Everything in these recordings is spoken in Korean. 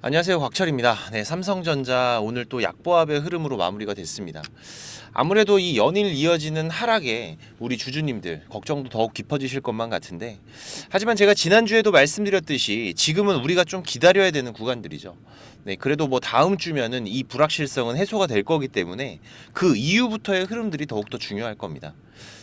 안녕하세요, 곽철입니다. 네, 삼성전자 오늘 또 약보합의 흐름으로 마무리가 됐습니다. 아무래도 이 연일 이어지는 하락에 우리 주주님들 걱정도 더욱 깊어지실 것만 같은데, 하지만 제가 지난주에도 말씀드렸듯이 지금은 우리가 좀 기다려야 되는 구간들이죠. 네, 그래도 뭐 다음 주면은 이 불확실성은 해소가 될 거기 때문에 그 이후부터의 흐름들이 더욱더 중요할 겁니다.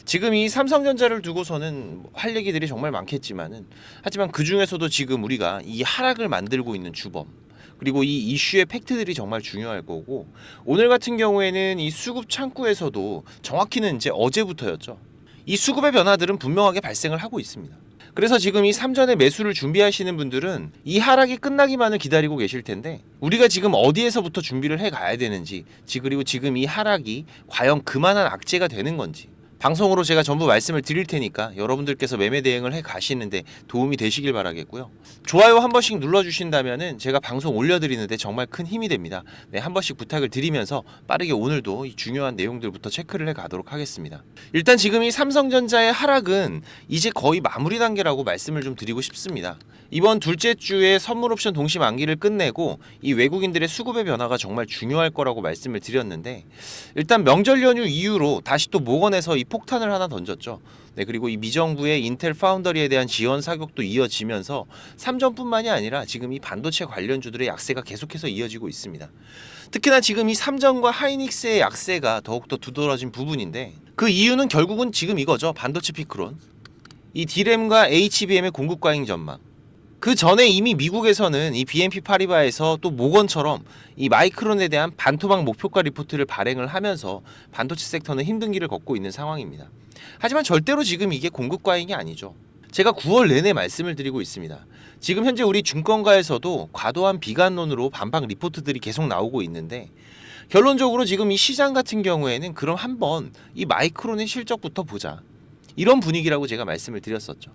지금 이 삼성전자를 두고서는 할 얘기들이 정말 많겠지만은, 하지만 그 중에서도 지금 우리가 이 하락을 만들고 있는 주범, 그리고 이 이슈의 팩트들이 정말 중요할 거고, 오늘 같은 경우에는 이 수급 창구에서도 정확히는 이제 어제부터였죠. 이 수급의 변화들은 분명하게 발생을 하고 있습니다. 그래서 지금 이 삼전의 매수를 준비하시는 분들은 이 하락이 끝나기만을 기다리고 계실 텐데, 우리가 지금 어디에서부터 준비를 해 가야 되는지, 그리고 지금 이 하락이 과연 그만한 악재가 되는 건지 방송으로 제가 전부 말씀을 드릴 테니까 여러분들께서 매매 대응을 해 가시는데 도움이 되시길 바라겠고요. 좋아요 한 번씩 눌러주신다면은 제가 방송 올려드리는데 정말 큰 힘이 됩니다. 네, 한 번씩 부탁을 드리면서 빠르게 오늘도 이 중요한 내용들부터 체크를 해 가도록 하겠습니다. 일단 지금 이 삼성전자의 하락은 이제 거의 마무리 단계라고 말씀을 좀 드리고 싶습니다. 이번 둘째 주에 선물 옵션 동시 만기를 끝내고 이 외국인들의 수급의 변화가 정말 중요할 거라고 말씀을 드렸는데, 일단 명절 연휴 이후로 다시 또 모건에서 이 폭탄을 하나 던졌죠. 네, 그리고 이 미정부의 인텔 파운더리에 대한 지원 사격도 이어지면서 삼전뿐만이 아니라 지금 이 반도체 관련주들의 약세가 계속해서 이어지고 있습니다. 특히나 지금 이 삼전과 하이닉스의 약세가 더욱더 두드러진 부분인데, 그 이유는 결국은 지금 이거죠. 반도체 피크론, 이 D램과 HBM의 공급 과잉 전망. 그 전에 이미 미국에서는 이 BNP 파리바에서 또 모건처럼 이 마이크론에 대한 반토막 목표가 리포트를 발행을 하면서 반도체 섹터는 힘든 길을 걷고 있는 상황입니다. 하지만 절대로 지금 이게 공급 과잉이 아니죠. 제가 9월 내내 말씀을 드리고 있습니다. 지금 현재 우리 증권가에서도 과도한 비관론으로 반박 리포트들이 계속 나오고 있는데, 결론적으로 지금 이 시장 같은 경우에는 그럼 한번 이 마이크론의 실적부터 보자, 이런 분위기라고 제가 말씀을 드렸었죠.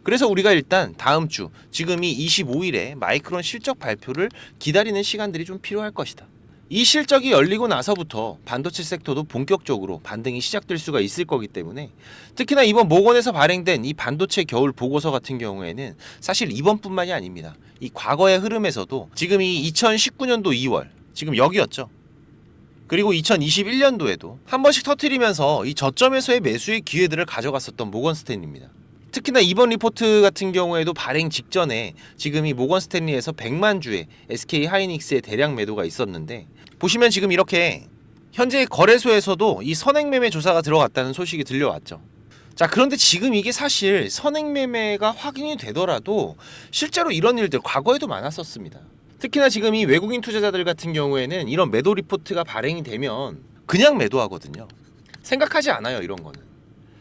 그래서 우리가 일단 다음 주 지금이 25일에 마이크론 실적 발표를 기다리는 시간들이 좀 필요할 것이다. 이 실적이 열리고 나서부터 반도체 섹터도 본격적으로 반등이 시작될 수가 있을 거기 때문에, 특히나 이번 모건에서 발행된 이 반도체 겨울 보고서 같은 경우에는 사실 이번뿐만이 아닙니다. 이 과거의 흐름에서도 지금 이 2019년도 2월 지금 여기였죠. 그리고 2021년도에도 한 번씩 터트리면서 이 저점에서의 매수의 기회들을 가져갔었던 모건 스탠리입니다. 특히나 이번 리포트 같은 경우에도 발행 직전에 지금 이 모건 스탠리에서 100만 주의 SK 하이닉스의 대량 매도가 있었는데, 보시면 지금 이렇게 현재 거래소에서도 이 선행 매매 조사가 들어갔다는 소식이 들려왔죠. 자, 그런데 지금 이게 사실 선행 매매가 확인이 되더라도 실제로 이런 일들 과거에도 많았었습니다. 특히나 지금 이 외국인 투자자들 같은 경우에는 이런 매도 리포트가 발행이 되면 그냥 매도하거든요. 생각하지 않아요, 이런 거는.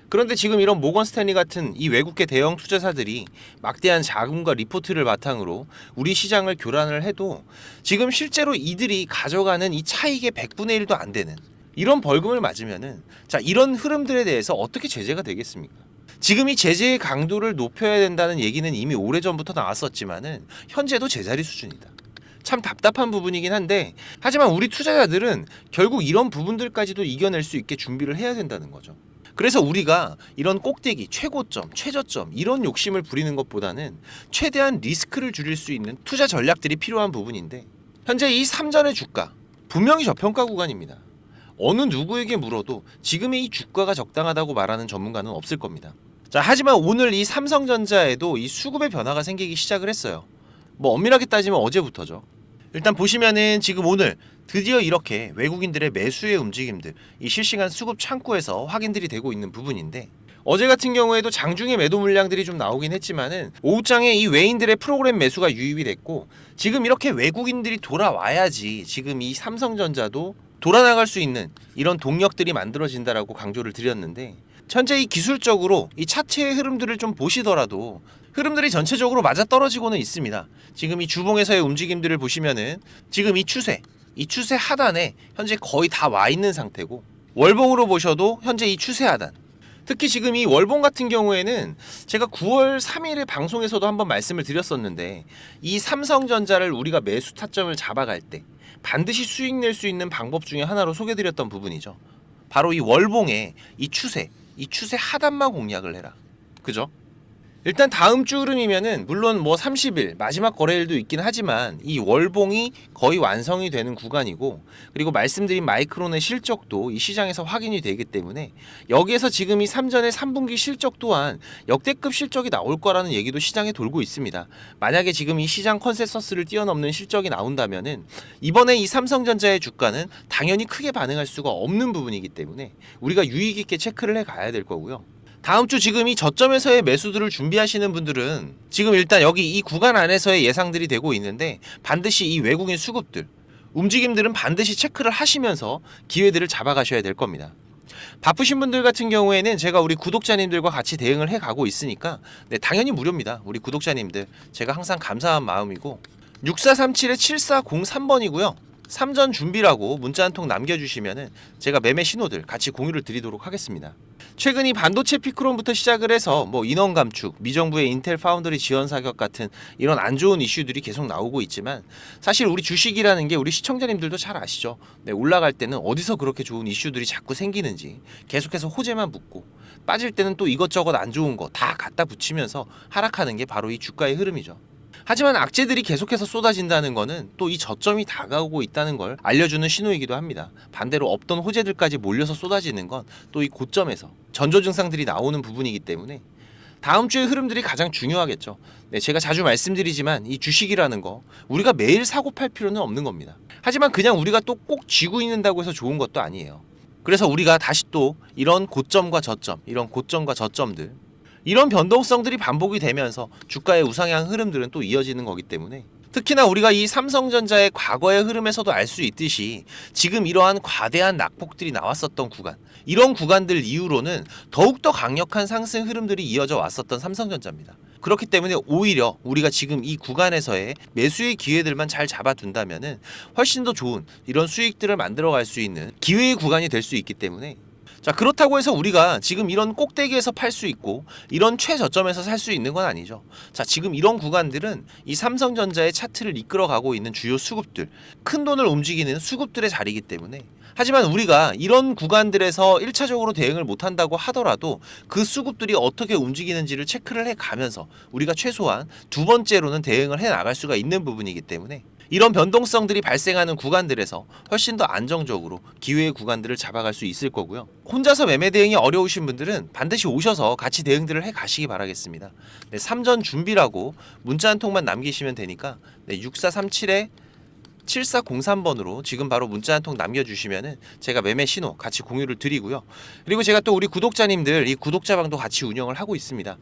그런데 지금 이런 모건 스탠리 같은 이 외국계 대형 투자사들이 막대한 자금과 리포트를 바탕으로 우리 시장을 교란을 해도 지금 실제로 이들이 가져가는 이 차익의 100분의 1도 안 되는 이런 벌금을 맞으면은, 자, 이런 흐름들에 대해서 어떻게 제재가 되겠습니까? 지금 이 제재의 강도를 높여야 된다는 얘기는 이미 오래전부터 나왔었지만은 현재도 제자리 수준이다. 참 답답한 부분이긴 한데, 하지만 우리 투자자들은 결국 이런 부분들까지도 이겨낼 수 있게 준비를 해야 된다는 거죠. 그래서 우리가 이런 꼭대기, 최고점, 최저점 이런 욕심을 부리는 것보다는 최대한 리스크를 줄일 수 있는 투자 전략들이 필요한 부분인데, 현재 이 삼전의 주가 분명히 저평가 구간입니다. 어느 누구에게 물어도 지금의 이 주가가 적당하다고 말하는 전문가는 없을 겁니다. 자, 하지만 오늘 이 삼성전자에도 이 수급의 변화가 생기기 시작을 했어요. 뭐 엄밀하게 따지면 어제부터죠. 일단 보시면은 지금 오늘 드디어 이렇게 외국인들의 매수의 움직임들, 이 실시간 수급 창구에서 확인들이 되고 있는 부분인데, 어제 같은 경우에도 장중에 매도 물량들이 좀 나오긴 했지만은 오후장에 이 외인들의 프로그램 매수가 유입이 됐고, 지금 이렇게 외국인들이 돌아와야지 지금 이 삼성전자도 돌아나갈 수 있는 이런 동력들이 만들어진다라고 강조를 드렸는데, 현재 이 기술적으로 이 차트의 흐름들을 좀 보시더라도 흐름들이 전체적으로 맞아떨어지고는 있습니다. 지금 이 주봉에서의 움직임들을 보시면은 지금 이 추세 하단에 현재 거의 다 와 있는 상태고, 월봉으로 보셔도 현재 이 추세 하단, 특히 지금 이 월봉 같은 경우에는 제가 9월 3일에 방송에서도 한번 말씀을 드렸었는데, 이 삼성전자를 우리가 매수 타점을 잡아갈 때 반드시 수익 낼 수 있는 방법 중에 하나로 소개드렸던 부분이죠. 바로 이 월봉의 이 추세 하단만 공략을 해라. 그죠? 일단 다음 주 흐름이면은 물론 뭐 30일 마지막 거래일도 있긴 하지만 이 월봉이 거의 완성이 되는 구간이고, 그리고 말씀드린 마이크론의 실적도 이 시장에서 확인이 되기 때문에 여기에서 지금 이 3전의 3분기 실적 또한 역대급 실적이 나올 거라는 얘기도 시장에 돌고 있습니다. 만약에 지금 이 시장 컨센서스를 뛰어넘는 실적이 나온다면은 이번에 이 삼성전자의 주가는 당연히 크게 반응할 수가 없는 부분이기 때문에 우리가 유의 깊게 체크를 해 가야 될 거고요. 다음 주 지금 이 저점에서의 매수들을 준비하시는 분들은 지금 일단 여기 이 구간 안에서의 예상들이 되고 있는데, 반드시 이 외국인 수급들 움직임들은 반드시 체크를 하시면서 기회들을 잡아가셔야 될 겁니다. 바쁘신 분들 같은 경우에는 제가 우리 구독자님들과 같이 대응을 해가고 있으니까 당연히 무료입니다. 우리 구독자님들 제가 항상 감사한 마음이고, 6437-7403번이고요 3전 준비라고 문자 한 통 남겨주시면은 제가 매매 신호들 같이 공유를 드리도록 하겠습니다. 최근 이 반도체 피크론부터 시작을 해서 뭐 인원 감축, 미정부의 인텔 파운드리 지원 사격 같은 이런 안 좋은 이슈들이 계속 나오고 있지만, 사실 우리 주식이라는 게 우리 시청자님들도 잘 아시죠? 올라갈 때는 어디서 그렇게 좋은 이슈들이 자꾸 생기는지 계속해서 호재만 붙고, 빠질 때는 또 이것저것 안 좋은 거 다 갖다 붙이면서 하락하는 게 바로 이 주가의 흐름이죠. 하지만 악재들이 계속해서 쏟아진다는 거는 또 이 저점이 다가오고 있다는 걸 알려주는 신호이기도 합니다. 반대로 없던 호재들까지 몰려서 쏟아지는 건 또 이 고점에서 전조 증상들이 나오는 부분이기 때문에 다음 주의 흐름들이 가장 중요하겠죠. 제가 자주 말씀드리지만 이 주식이라는 거 우리가 매일 사고 팔 필요는 없는 겁니다. 하지만 그냥 우리가 또 꼭 쥐고 있는다고 해서 좋은 것도 아니에요. 그래서 우리가 다시 또 이런 고점과 저점, 이런 고점과 저점들, 이런 변동성들이 반복이 되면서 주가의 우상향 흐름들은 또 이어지는 거기 때문에, 특히나 우리가 이 삼성전자의 과거의 흐름에서도 알 수 있듯이 지금 이러한 과대한 낙폭들이 나왔었던 구간, 이런 구간들 이후로는 더욱더 강력한 상승 흐름들이 이어져 왔었던 삼성전자입니다. 그렇기 때문에 오히려 우리가 지금 이 구간에서의 매수의 기회들만 잘 잡아둔다면은 훨씬 더 좋은 이런 수익들을 만들어갈 수 있는 기회의 구간이 될 수 있기 때문에, 자, 그렇다고 해서 우리가 지금 이런 꼭대기에서 팔 수 있고 이런 최저점에서 살 수 있는 건 아니죠. 자, 지금 이런 구간들은 이 삼성전자의 차트를 이끌어가고 있는 주요 수급들, 큰 돈을 움직이는 수급들의 자리이기 때문에, 하지만 우리가 이런 구간들에서 1차적으로 대응을 못한다고 하더라도 그 수급들이 어떻게 움직이는지를 체크를 해가면서 우리가 최소한 두 번째로는 대응을 해나갈 수가 있는 부분이기 때문에, 이런 변동성들이 발생하는 구간들에서 훨씬 더 안정적으로 기회의 구간들을 잡아갈 수 있을 거고요. 혼자서 매매 대응이 어려우신 분들은 반드시 오셔서 같이 대응들을 해 가시기 바라겠습니다. 3전 준비라고 문자 한 통만 남기시면 되니까 6437에 7403번으로 지금 바로 문자 한 통 남겨주시면은 제가 매매 신호 같이 공유를 드리고요. 그리고 제가 또 우리 구독자님들 이 구독자방도 같이 운영을 하고 있습니다.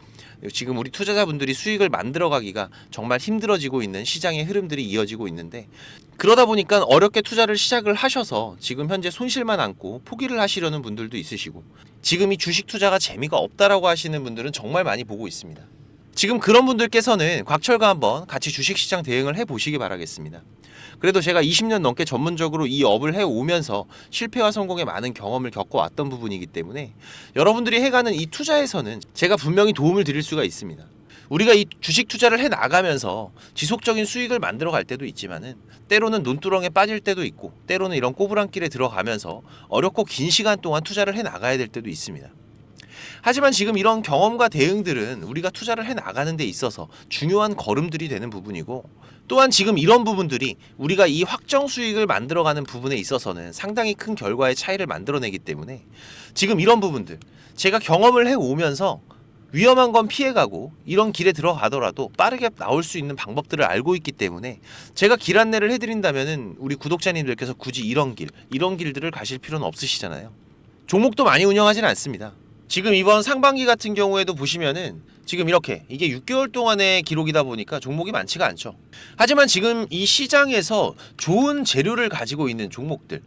지금 우리 투자자분들이 수익을 만들어가기가 정말 힘들어지고 있는 시장의 흐름들이 이어지고 있는데, 그러다 보니까 어렵게 투자를 시작을 하셔서 지금 현재 손실만 안고 포기를 하시려는 분들도 있으시고, 지금 이 주식 투자가 재미가 없다라고 하시는 분들은 정말 많이 보고 있습니다. 지금 그런 분들께서는 곽철과 한번 같이 주식시장 대응을 해보시기 바라겠습니다. 그래도 제가 20년 넘게 전문적으로 이 업을 해오면서 실패와 성공의 많은 경험을 겪어왔던 부분이기 때문에 여러분들이 해가는 이 투자에서는 제가 분명히 도움을 드릴 수가 있습니다. 우리가 이 주식 투자를 해나가면서 지속적인 수익을 만들어 갈 때도 있지만은, 때로는 논두렁에 빠질 때도 있고, 때로는 이런 꼬부랑길에 들어가면서 어렵고 긴 시간 동안 투자를 해나가야 될 때도 있습니다. 하지만 지금 이런 경험과 대응들은 우리가 투자를 해나가는 데 있어서 중요한 걸음들이 되는 부분이고, 또한 지금 이런 부분들이 우리가 이 확정 수익을 만들어가는 부분에 있어서는 상당히 큰 결과의 차이를 만들어내기 때문에, 지금 이런 부분들 제가 경험을 해오면서 위험한 건 피해가고 이런 길에 들어가더라도 빠르게 나올 수 있는 방법들을 알고 있기 때문에, 제가 길 안내를 해드린다면은 우리 구독자님들께서 굳이 이런 길들을 가실 필요는 없으시잖아요. 종목도 많이 운영하지는 않습니다. 지금 이번 상반기 같은 경우에도 보시면은 지금 이렇게 이게 6개월 동안의 기록이다 보니까 종목이 많지가 않죠. 하지만 지금 이 시장에서 좋은 재료를 가지고 있는 종목들,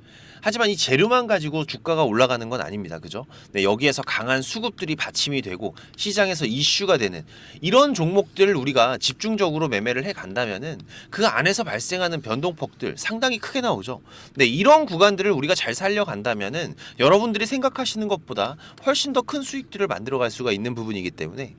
하지만 이 재료만 가지고 주가가 올라가는 건 아닙니다. 그죠? 여기에서 강한 수급들이 받침이 되고 시장에서 이슈가 되는 이런 종목들을 우리가 집중적으로 매매를 해 간다면은 그 안에서 발생하는 변동폭들 상당히 크게 나오죠. 이런 구간들을 우리가 잘 살려간다면은 여러분들이 생각하시는 것보다 훨씬 더 큰 수익들을 만들어 갈 수가 있는 부분이기 때문에,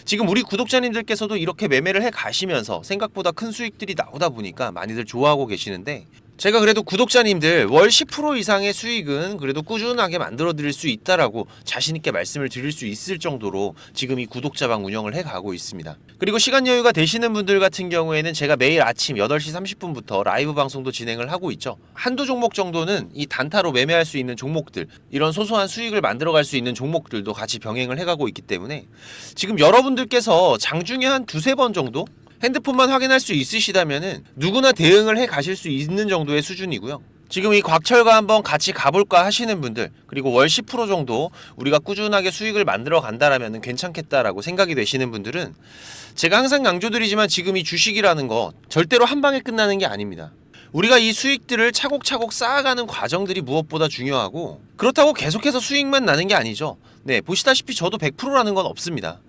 지금 우리 구독자님들께서도 이렇게 매매를 해 가시면서 생각보다 큰 수익들이 나오다 보니까 많이들 좋아하고 계시는데, 제가 그래도 구독자님들 월 10% 이상의 수익은 그래도 꾸준하게 만들어 드릴 수 있다라고 자신있게 말씀을 드릴 수 있을 정도로 지금 이 구독자방 운영을 해가고 있습니다. 그리고 시간 여유가 되시는 분들 같은 경우에는 제가 매일 아침 8시 30분부터 라이브 방송도 진행을 하고 있죠. 한두 종목 정도는 이 단타로 매매할 수 있는 종목들, 이런 소소한 수익을 만들어 갈 수 있는 종목들도 같이 병행을 해가고 있기 때문에 지금 여러분들께서 장중에 한 두세 번 정도 핸드폰만 확인할 수 있으시다면은 누구나 대응을 해 가실 수 있는 정도의 수준이고요. 지금 이 곽철과 한번 같이 가볼까 하시는 분들, 그리고 월 10% 정도 우리가 꾸준하게 수익을 만들어 간다라면 괜찮겠다라고 생각이 되시는 분들은 제가 항상 강조드리지만 지금 이 주식이라는 거 절대로 한 방에 끝나는 게 아닙니다. 우리가 이 수익들을 차곡차곡 쌓아가는 과정들이 무엇보다 중요하고, 그렇다고 계속해서 수익만 나는 게 아니죠. 네, 보시다시피 저도 100%라는 건 없습니다.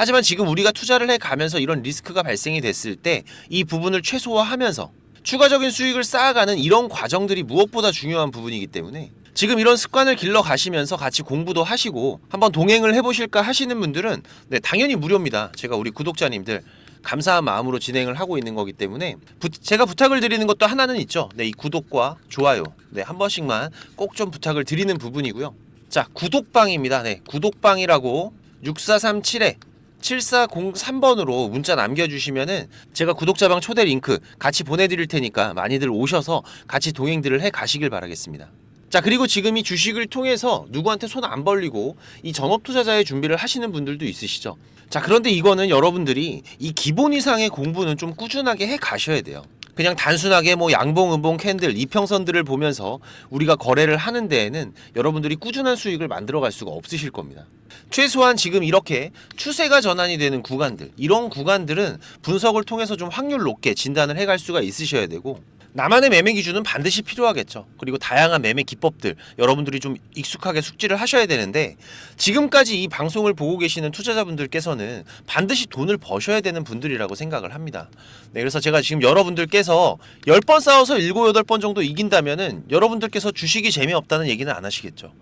하지만 지금 우리가 투자를 해가면서 이런 리스크가 발생이 됐을 때 이 부분을 최소화하면서 추가적인 수익을 쌓아가는 이런 과정들이 무엇보다 중요한 부분이기 때문에 지금 이런 습관을 길러 가시면서 같이 공부도 하시고 한번 동행을 해보실까 하시는 분들은 네, 당연히 무료입니다. 제가 우리 구독자님들 감사한 마음으로 진행을 하고 있는 거기 때문에 제가 부탁을 드리는 것도 하나는 있죠. 네, 이 구독과 좋아요 네, 한 번씩만 꼭 좀 부탁을 드리는 부분이고요. 자, 구독방입니다. 네, 구독방이라고 6437에 7403번으로 문자 남겨주시면은 제가 구독자방 초대 링크 같이 보내드릴 테니까 많이들 오셔서 같이 동행들을 해 가시길 바라겠습니다. 자, 그리고 지금 이 주식을 통해서 누구한테 손 안 벌리고 이 전업 투자자의 준비를 하시는 분들도 있으시죠. 자, 그런데 이거는 여러분들이 이 기본 이상의 공부는 좀 꾸준하게 해 가셔야 돼요. 그냥 단순하게 뭐 양봉, 음봉, 캔들, 이평선들을 보면서 우리가 거래를 하는 데에는 여러분들이 꾸준한 수익을 만들어 갈 수가 없으실 겁니다. 최소한 지금 이렇게 추세가 전환이 되는 구간들, 이런 구간들은 분석을 통해서 좀 확률 높게 진단을 해갈 수가 있으셔야 되고, 나만의 매매 기준은 반드시 필요하겠죠. 그리고 다양한 매매 기법들 여러분들이 좀 익숙하게 숙지를 하셔야 되는데, 지금까지 이 방송을 보고 계시는 투자자분들께서는 반드시 돈을 버셔야 되는 분들이라고 생각을 합니다. 네, 그래서 제가 지금 여러분들께서 10번 싸워서 7, 8번 정도 이긴다면은 여러분들께서 주식이 재미없다는 얘기는 안 하시겠죠.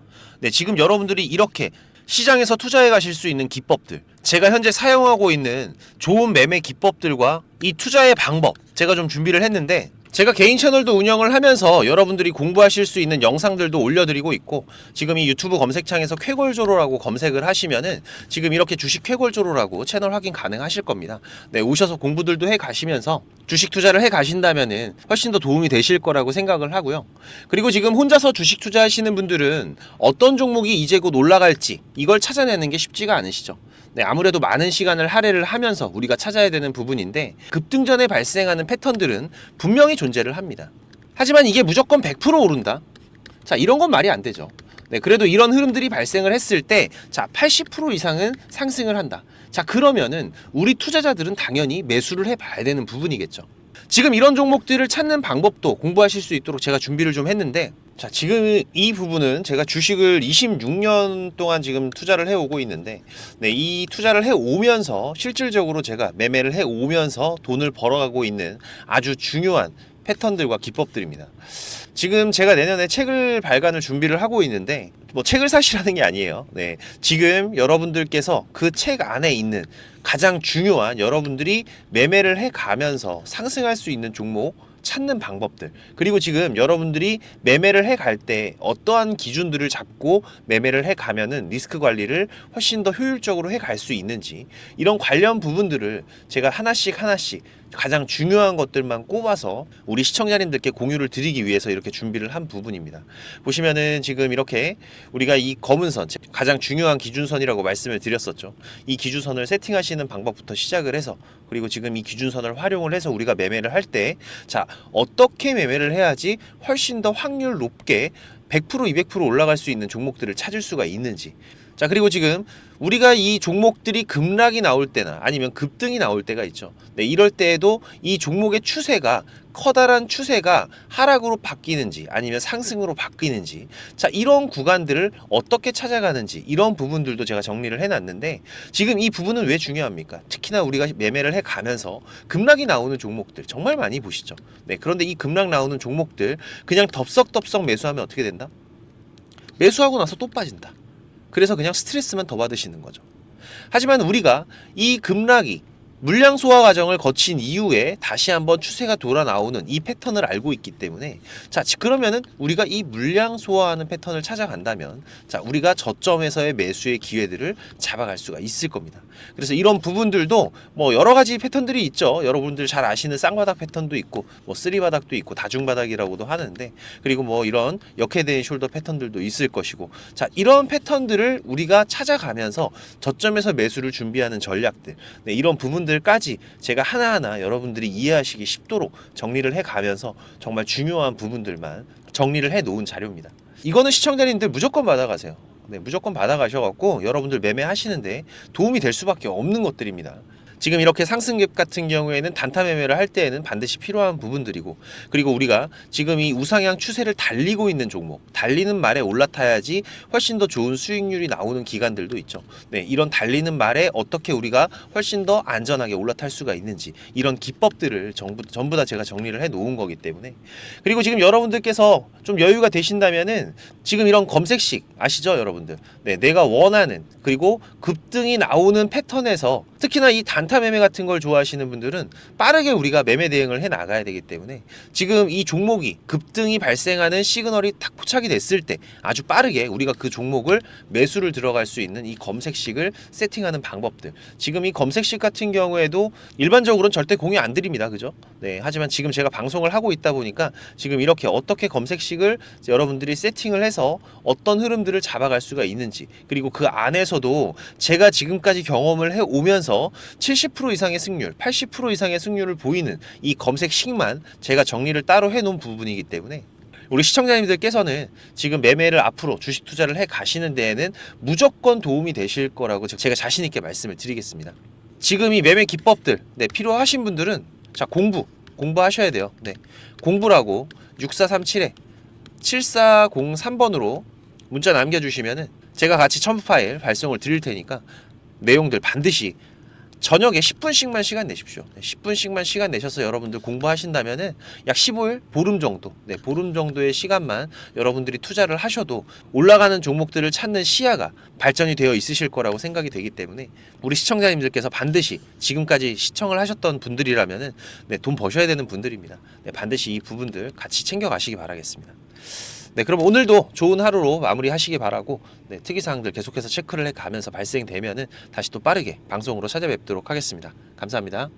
네, 지금 여러분들이 이렇게 시장에서 투자해 가실 수 있는 기법들, 제가 현재 사용하고 있는 좋은 매매 기법들과 이 투자의 방법 제가 좀 준비를 했는데, 제가 개인 채널도 운영을 하면서 여러분들이 공부하실 수 있는 영상들도 올려드리고 있고, 지금 이 유튜브 검색창에서 쾌골조로라고 검색을 하시면은 지금 이렇게 주식 쾌골조로라고 채널 확인 가능하실 겁니다. 네, 오셔서 공부들도 해 가시면서 주식 투자를 해 가신다면은 훨씬 더 도움이 되실 거라고 생각을 하고요. 그리고 지금 혼자서 주식 투자하시는 분들은 어떤 종목이 이제 곧 올라갈지 이걸 찾아내는 게 쉽지가 않으시죠. 네, 아무래도 많은 시간을 할애를 하면서 우리가 찾아야 되는 부분인데, 급등전에 발생하는 패턴들은 분명히 존재를 합니다. 하지만 이게 무조건 100% 오른다? 자, 이런 건 말이 안 되죠. 네, 그래도 이런 흐름들이 발생을 했을 때, 자, 80% 이상은 상승을 한다. 자, 그러면은 우리 투자자들은 당연히 매수를 해봐야 되는 부분이겠죠. 지금 이런 종목들을 찾는 방법도 공부하실 수 있도록 제가 준비를 좀 했는데, 자, 지금 이 부분은 제가 주식을 26년 동안 지금 투자를 해오고 있는데, 네, 이 투자를 해오면서 실질적으로 제가 매매를 해오면서 돈을 벌어가고 있는 아주 중요한 패턴들과 기법들입니다. 지금 제가 내년에 책을 발간을 준비를 하고 있는데, 뭐 책을 사시라는 게 아니에요. 네, 지금 여러분들께서 그 책 안에 있는 가장 중요한 여러분들이 매매를 해가면서 상승할 수 있는 종목 찾는 방법들, 그리고 지금 여러분들이 매매를 해갈 때 어떠한 기준들을 잡고 매매를 해가면은 리스크 관리를 훨씬 더 효율적으로 해갈 수 있는지, 이런 관련 부분들을 제가 하나씩 가장 중요한 것들만 꼽아서 우리 시청자님들께 공유를 드리기 위해서 이렇게 준비를 한 부분입니다. 보시면은 지금 이렇게 우리가 이 검은 선, 가장 중요한 기준선이라고 말씀을 드렸었죠. 이 기준선을 세팅하시는 방법부터 시작을 해서, 그리고 지금 이 기준선을 활용을 해서 우리가 매매를 할 때, 자, 어떻게 매매를 해야지 훨씬 더 확률 높게 100%, 200% 올라갈 수 있는 종목들을 찾을 수가 있는지. 자, 그리고 지금 우리가 이 종목들이 급락이 나올 때나 아니면 급등이 나올 때가 있죠. 네, 이럴 때에도 이 종목의 추세가, 커다란 추세가 하락으로 바뀌는지 아니면 상승으로 바뀌는지, 자, 이런 구간들을 어떻게 찾아가는지, 이런 부분들도 제가 정리를 해놨는데, 지금 이 부분은 왜 중요합니까? 특히나 우리가 매매를 해가면서 급락이 나오는 종목들 정말 많이 보시죠. 네, 그런데 이 급락 나오는 종목들 그냥 덥석덥석 매수하면 어떻게 된다? 매수하고 나서 또 빠진다. 그래서 그냥 스트레스만 더 받으시는 거죠. 하지만 우리가 이 급락이 물량 소화 과정을 거친 이후에 다시 한번 추세가 돌아 나오는 이 패턴을 알고 있기 때문에, 자, 그러면은 우리가 이 물량 소화하는 패턴을 찾아간다면, 자, 우리가 저점에서의 매수의 기회들을 잡아갈 수가 있을 겁니다. 그래서 이런 부분들도 뭐 여러 가지 패턴들이 있죠. 여러분들 잘 아시는 쌍바닥 패턴도 있고, 뭐 쓰리바닥도 있고, 다중바닥이라고도 하는데, 그리고 뭐 이런 역헤드앤 숄더 패턴들도 있을 것이고, 자, 이런 패턴들을 우리가 찾아가면서 저점에서 매수를 준비하는 전략들, 네, 이런 부분들까지 제가 하나하나 여러분들이 이해하시기 쉽도록 정리를 해가면서 정말 중요한 부분들만 정리를 해 놓은 자료입니다. 이거는 시청자님들 무조건 받아가세요. 네, 무조건 받아가셔갖고 여러분들 매매하시는데 도움이 될 수밖에 없는 것들입니다. 지금 이렇게 상승갭 같은 경우에는 단타 매매를 할 때에는 반드시 필요한 부분들이고, 그리고 우리가 지금 이 우상향 추세를 달리고 있는 종목, 달리는 말에 올라타야지 훨씬 더 좋은 수익률이 나오는 기간들도 있죠. 네, 이런 달리는 말에 어떻게 우리가 훨씬 더 안전하게 올라탈 수가 있는지, 이런 기법들을 전부 다 제가 정리를 해 놓은 거기 때문에. 그리고 지금 여러분들께서 좀 여유가 되신다면은 지금 이런 검색식 아시죠, 여러분들? 네, 내가 원하는, 그리고 급등이 나오는 패턴에서 특히나 이 단타 매매 같은 걸 좋아하시는 분들은 빠르게 우리가 매매 대응을 해 나가야 되기 때문에, 지금 이 종목이 급등이 발생하는 시그널이 딱 포착이 됐을 때 아주 빠르게 우리가 그 종목을 매수를 들어갈 수 있는 이 검색식을 세팅하는 방법들, 지금 이 검색식 같은 경우에도 일반적으로는 절대 공유 안 드립니다. 그죠? 네, 하지만 지금 제가 방송을 하고 있다 보니까 지금 이렇게 어떻게 검색식을 여러분들이 세팅을 해서 어떤 흐름들을 잡아갈 수가 있는지, 그리고 그 안에서도 제가 지금까지 경험을 해 오면서 70% 이상의 승률, 80% 이상의 승률을 보이는 이 검색식만 제가 정리를 따로 해 놓은 부분이기 때문에, 우리 시청자님들께서는 지금 매매를 앞으로 주식 투자를 해 가시는 데에는 무조건 도움이 되실 거라고 제가 자신 있게 말씀을 드리겠습니다. 지금 이 매매 기법들, 네, 필요하신 분들은 자, 공부하셔야 돼요. 네, 공부라고 6437에 7403번으로 문자 남겨주시면은 제가 같이 첨부 파일 발송을 드릴 테니까 내용들 반드시 저녁에 10분씩만 시간 내십시오. 10분씩만 시간 내셔서 여러분들 공부하신다면은 약 15일, 보름 정도, 네, 보름 정도의 시간만 여러분들이 투자를 하셔도 올라가는 종목들을 찾는 시야가 발전이 되어 있으실 거라고 생각이 되기 때문에, 우리 시청자님들께서 반드시 지금까지 시청을 하셨던 분들이라면은, 네, 돈 버셔야 되는 분들입니다. 네, 반드시 이 부분들 같이 챙겨 가시기 바라겠습니다. 네, 그럼 오늘도 좋은 하루로 마무리하시기 바라고, 네, 특이사항들 계속해서 체크를 해가면서 발생되면은 다시 또 빠르게 방송으로 찾아뵙도록 하겠습니다. 감사합니다.